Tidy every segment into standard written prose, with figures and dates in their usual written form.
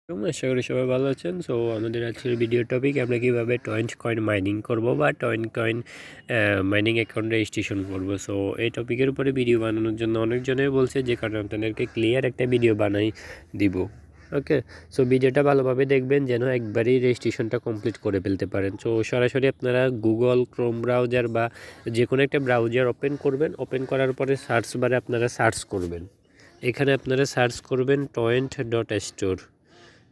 আশা করি সবাই ভালো আছেন। সো আমাদের আজকের ভিডিও টপিক আমরা কীভাবে টয়েন্ট কয়েন মাইনিং করব বা টয়েন্ট কয়েন মাইনিং অ্যাকাউন্ট রেজিস্ট্রেশন করব। সো এই টপিকের উপরে ভিডিও বানানোর জন্য অনেকজনে বলছে, যে কারণে আপনাদেরকে ক্লিয়ার একটা ভিডিও বানাই দিব। ওকে, সো ভিডিওটা ভালোভাবে দেখবেন যেন একবারই রেজিস্ট্রেশনটা কমপ্লিট করে ফেলতে পারেন। সো সরাসরি আপনারা গুগল ক্রোম ব্রাউজার বা যে কোনো একটা ব্রাউজার ওপেন করবেন। ওপেন করার পরে সার্চ বারে আপনারা সার্চ করবেন, এখানে আপনারা সার্চ করবেন torrent.store।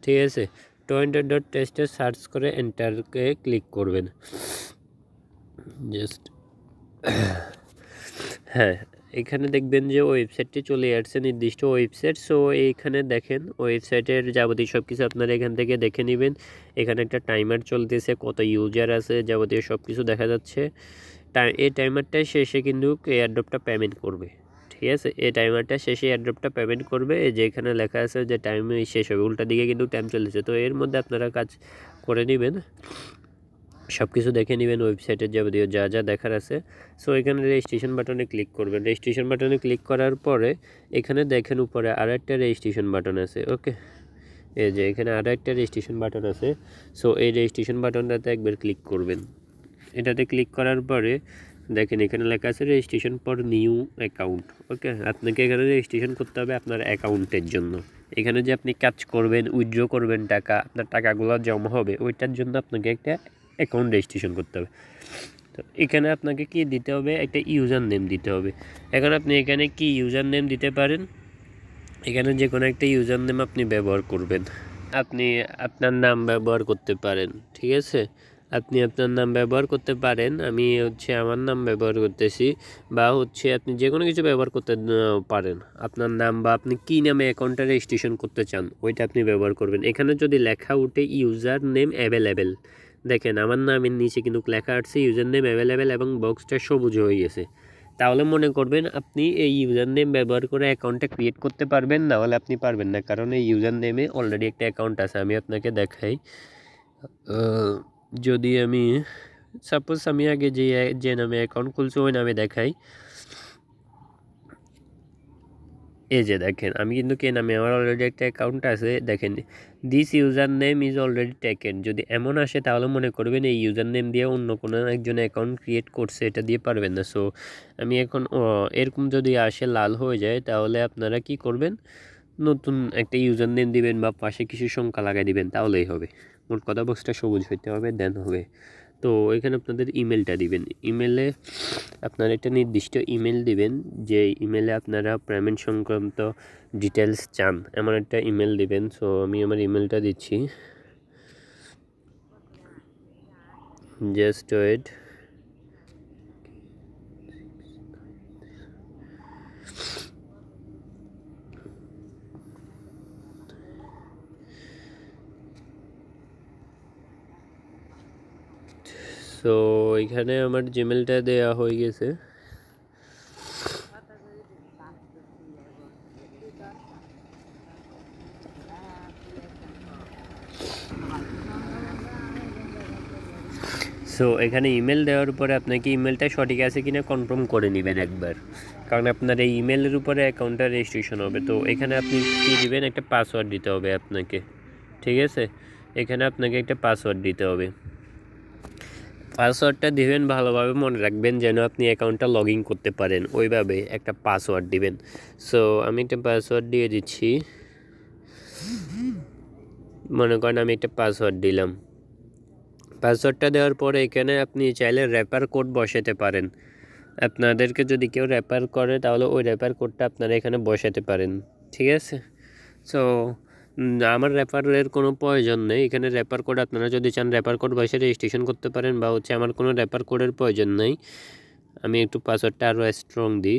ঠিক আছে, torrent.টেস্টে সার্চ করে এন্টারকে ক্লিক করবেন। জাস্ট হ্যাঁ, এখানে দেখবেন যে ওয়েবসাইটটি চলে আসছে, নির্দিষ্ট ওয়েবসাইট। সো এইখানে দেখেন ওয়েবসাইটের যাবতীয় সব কিছু আপনারা এখান থেকে দেখে নেবেন। এখানে একটা টাইমার চলতেছে, কত ইউজার আছে, যাবতীয় সব কিছু দেখা যাচ্ছে। এই টাইমারটা শেষে কিন্তু এয়ারড্রপটা পেমেন্ট করবে। ঠিক আছে, এই টাইমারটা শেষে এয়ারড্রপটা পেমেন্ট করবে। যে এখানে লেখা আছে যে টাইম শেষ হবে, উল্টা দিকে কিন্তু টাইম চলেছে। তো এর মধ্যে আপনারা কাজ করে নেবেন, সব কিছু দেখে নেবেন, ওয়েবসাইটের যাবতীয় যা যা দেখার আছে। সো এখানে রেজিস্ট্রেশন বাটনে ক্লিক করবেন। রেজিস্ট্রেশন বাটনে ক্লিক করার পরে এখানে দেখেন উপরে আরও একটা রেজিস্ট্রেশন বাটন আছে। ওকে, এই যে এখানে আরও একটা রেজিস্ট্রেশন বাটন আছে। সো এই রেজিস্ট্রেশন বাটনটাতে একবার ক্লিক করবেন। এটাতে ক্লিক করার পরে দেখেন এখানে লেখা আছে রেজিস্ট্রেশন ফর নিউ অ্যাকাউন্ট। ওকে, আপনাকে এখানে রেজিস্ট্রেশন করতে হবে আপনার অ্যাকাউন্টের জন্য। এখানে যে আপনি কাজ করবেন, উইথড্র করবেন টাকা, আপনার টাকাগুলো জমা হবে, ওইটার জন্য আপনাকে একটা অ্যাকাউন্ট রেজিস্ট্রেশন করতে হবে। তো এখানে আপনাকে কি দিতে হবে, একটা ইউজার নেম দিতে হবে। এখন আপনি এখানে কি ইউজার নেম দিতে পারেন, এখানে যে কোনো একটা ইউজার নেম আপনি ব্যবহার করবেন। আপনি আপনার নাম ব্যবহার করতে পারেন। ঠিক আছে, আপনি আপনার নাম ব্যবহার করতে পারেন। আমি আমার নাম ব্যবহার করতেছি, বা আপনি যে কোনো কিছু ব্যবহার করতে পারেন। আপনার নাম বা আপনি কী নামে অ্যাকাউন্টটা রেজিস্ট্রেশন করতে চান ওইটা আপনি ব্যবহার করবেন। এখানে যদি লেখা উঠে ইউজার নেম অ্যাভেলেবেল, দেখেন আমার নামের নিচে কিন্তু লেখা আসছে ইউজার নেম অ্যাভেলেবেল এবং বক্সটা সবুজ হয়ে গেছে, তাহলে মনে করবেন আপনি এই ইউজার নেম ব্যবহার করে অ্যাকাউন্টটা ক্রিয়েট করতে পারবেন, না হলে আপনি পারবেন না, কারণ এই ইউজার নেমে অলরেডি একটা অ্যাকাউন্ট আছে। আমি আপনাকে দেখাই, যদি আমি সাপোজ আমি আগে যে নামে অ্যাকাউন্ট খুলছি ওই নামে দেখাই। এই যে দেখেন আমি কিন্তু কে নামে আমার অলরেডি একটা অ্যাকাউন্ট আছে। দেখেন this user name is already taken, যদি এমন আসে তাহলে মনে করবেন এই ইউজার নেম দিয়ে অন্য কোনো একজন অ্যাকাউন্ট ক্রিয়েট করছে, এটা দিয়ে পারবেন না। সো আমি এখন এরকম যদি আসে লাল হয়ে যায়, তাহলে আপনারা কি করবেন, নতুন একটা ইউজার নেম দিবেন বা পাশে কিছু সংখ্যা লাগাই দিবেন, তাহলেই হবে। মোট কথা বক্সটা সবুজ হইতে হবে, দেন হবে। তো এখানে আপনাদের ইমেলটা দিবেন। ইমেলে আপনারা একটা নির্দিষ্ট ইমেল দিবেন, যে ইমেলে আপনারা পেমেন্ট সংক্রান্ত ডিটেলস চান, এমন একটা ইমেল দিবেন। সো আমি আমার ইমেলটা দিচ্ছি, জাস্ট ওয়েট। সো এখানে আমার জিমেলটা দেওয়া হয়ে গেছে। সো এখানে ইমেল দেওয়ার পরে আপনাকে ইমেলটা সঠিক আছে কিনা কনফার্ম করে নেবেন একবার, কারণ আপনার এই ইমেলের উপরে অ্যাকাউন্টটা রেজিস্ট্রেশন হবে। তো এখানে আপনি কী দিবেন, একটা পাসওয়ার্ড দিতে হবে আপনাকে। ঠিক আছে, এখানে আপনাকে একটা পাসওয়ার্ড দিতে হবে। পাসওয়ার্ডটা দিবেন, ভালোভাবে মনে রাখবেন যেন আপনি অ্যাকাউন্টটা লগ ইন করতে পারেন, ওইভাবে একটা পাসওয়ার্ড দিবেন। সো আমি একটা পাসওয়ার্ড দিয়ে দিচ্ছি, মনে করেন আমি একটা পাসওয়ার্ড দিলাম। পাসওয়ার্ডটা দেওয়ার পরে এখানে আপনি চাইলে রেফার কোড বসাতে পারেন। আপনাদেরকে যদি কেউ রেফার করে তাহলে ওই রেফার কোডটা আপনারা এখানে বসাতে পারেন। ঠিক আছে, সো আমার রেফারের কোনো প্রয়োজন নেই। এখানে রেফার কোড আপনারা যদি চান রেফার কোড বসে রেজিস্ট্রেশন করতে পারেন, বা আমার কোনো রেফার কোডের প্রয়োজন নেই। আমি একটু পাসওয়ার্ডটা আরও স্ট্রং দিই।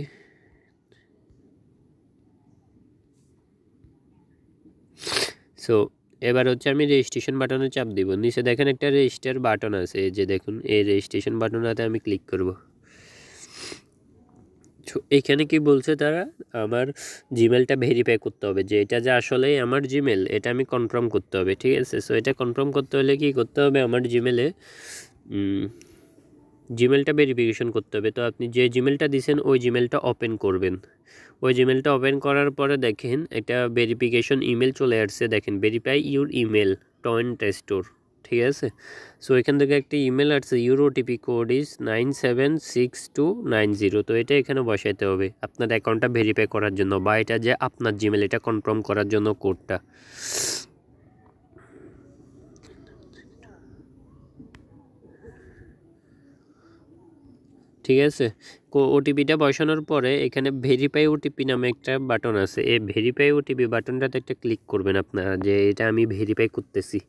সো এবার আমি রেজিস্ট্রেশন বাটনে চাপ দিব। নিচে দেখেন একটা রেজিস্টার বাটন আছে, যে দেখুন এই রেজিস্ট্রেশন বাটনটাতে আমি ক্লিক করব। এখানে কি বলছে তারা, আমার জিমেলটা ভেরিফাই করতে হবে, যে এটা যে আসলেই আমার জিমেল, এটা আমি কনফার্ম করতে হবে। ঠিক আছে, সো এটা কনফার্ম করতে হলে কি করতে হবে, আমার জিমেলে জিমেলটা ভেরিফিকেশন করতে হবে। তো আপনি যে জিমেলটা দিয়েছেন ওই জিমেলটা ওপেন করবেন। ওই জিমেলটা ওপেন করার পরে দেখেন একটা ভেরিফিকেশন ইমেল চলে আসছে, দেখেন ভেরিফাই ইউর ইমেল টয়েন্ট স্টোর, ঠিক আছে। সো এখান থেকে একটা ইমেল আসছে, ইউর ওটিপি কোড ইজ 976290। তো এটা এখানে বসাইতে হবে আপনার অ্যাকাউন্টটা ভেরিফাই করার জন্য, বা এটা যে আপনার জিমেল এটা কনফার্ম করার জন্য কোডটা। ঠিক আছে, ওটিপিটা বসানোর পরে এখানে ভেরিফাই ওটিপি নামে একটা বাটন আছে, এই ভেরিফাই ওটিপি বাটনটাতে একটা ক্লিক করবেন আপনারা, যে এটা আমি ভেরিফাই করতেছি।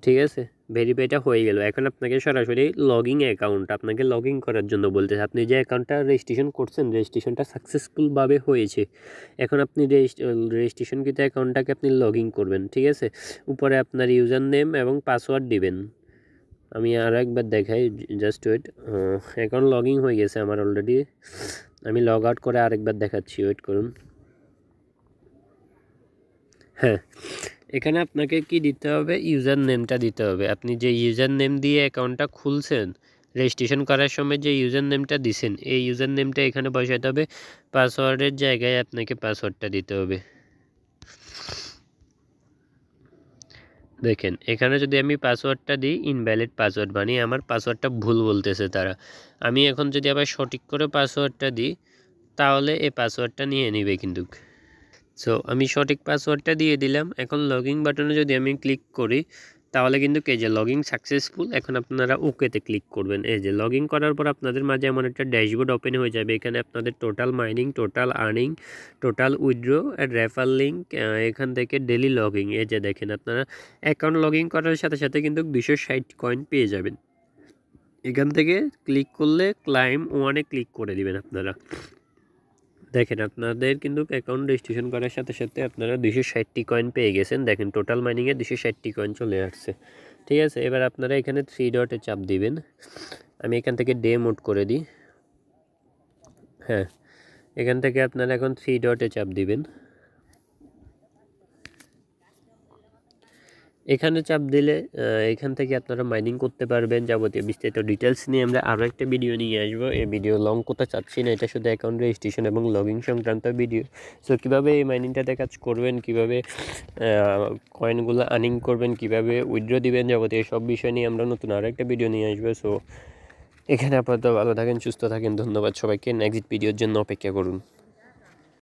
ঠিক আছে, ভেরিফাইটা হয়ে গেল। এখন আপনাকে সরাসরি লগইন অ্যাকাউন্ট আপনাকে লগ ইন করার জন্য বলতেছে। আপনি যে অ্যাকাউন্টটা রেজিস্ট্রেশন করছেন, রেজিস্ট্রেশনটা সাকসেসফুলভাবে হয়েছে। এখন আপনি রেজিস্ট্রেশনকৃত অ্যাকাউন্টটাকে আপনি লগ ইন করবেন। ঠিক আছে, উপরে আপনার ইউজার নেম এবং পাসওয়ার্ড দিবেন। আমি আরও একবার দেখাই, just wait. Account log in হয়ে গেছে আমার অলরেডি, আমি লগ আউট করে আরেকবার দেখাচ্ছি, ওয়েট করুন। হ্যাঁ, এখানে আপনাকে কি দিতে হবে, ইউজার নেমটা দিতে হবে। আপনি যে ইউজার নেম দিয়ে অ্যাকাউন্টটা খুলছেন, রেজিস্ট্রেশন করার সময় যে ইউজার নেমটা দিছেন, এই ইউজার নেমটা এখানে বসাতে হবে। পাসওয়ার্ডের জায়গায় আপনাকে পাসওয়ার্ডটা দিতে হবে। দেখেন এখানে যদি আমি পাসওয়ার্ডটা দিই, ইনভ্যালিড পাসওয়ার্ড, মানে আমার পাসওয়ার্ডটা ভুল বলতেছে তারা। আমি এখন যদি আবার সঠিক করে পাসওয়ার্ডটা দিই, তাহলে এই পাসওয়ার্ডটা নিয়ে নেবে কিন্তু। সো আমি সঠিক পাসওয়ার্ডটা দিয়ে দিলাম। এখন লগইন বাটনে যদি আমি ক্লিক করি, তাহলে কিন্তু এই যে লগইন সাকসেসফুল। এখন আপনারা ওকেতে ক্লিক করবেন। এই যে লগইন করার পর আপনাদের মাঝে এমন একটা ড্যাশবোর্ড ওপেন হয়ে যাবে। এখানে আপনাদের total mining, total earning, total withdraw, refer link, এখান থেকে ডেলি লগইন। এই যে দেখেন আপনারা অ্যাকাউন্ট লগইন করার সাথে সাথে কিন্তু 260 কয়েন পেয়ে যাবেন। এখান থেকে ক্লিক করলে ক্লাইম ওয়ানে ক্লিক করে দিবেন আপনারা। দেখেন আপনাদের কিন্তু অ্যাকাউন্ট রেজিস্ট্রেশন করার সাথে সাথে আপনারা 260 কয়েন পেয়ে গেছেন। দেখেন টোটাল মাইনিংয়ে 260 কয়েন চলে আসছে। ঠিক আছে, এবার আপনারা এখানে 3 ডটে চাপ দিবেন। আমি এখান থেকে ডে মোড করে দিই। হ্যাঁ, এখান থেকে আপনারা এখন 3 ডটে চাপ দিবেন। এখানে চাপ দিলে এখান থেকে আপনারা মাইনিং করতে পারবেন। যাবতীয় বিস্তারিত ডিটেলস নিয়ে আমরা আরও একটা ভিডিও নিয়ে আসবো। এই ভিডিও লং করতে চাচ্ছি না, এটা শুধু অ্যাকাউন্ট রেজিস্ট্রেশন এবং লগইন সংক্রান্ত ভিডিও। সো কীভাবে এই মাইনিংটাতে কাজ করবেন, কীভাবে কয়েনগুলো আর্নিং করবেন, কীভাবে উইথড্র দিবেন, যাবতীয় সব বিষয় নিয়ে আমরা নতুন আরও একটা ভিডিও নিয়ে আসবো। সো এখানে আপাতত ভালো থাকেন, সুস্থ থাকেন। ধন্যবাদ সবাইকে। নেক্সট ভিডিওর জন্য অপেক্ষা করুন।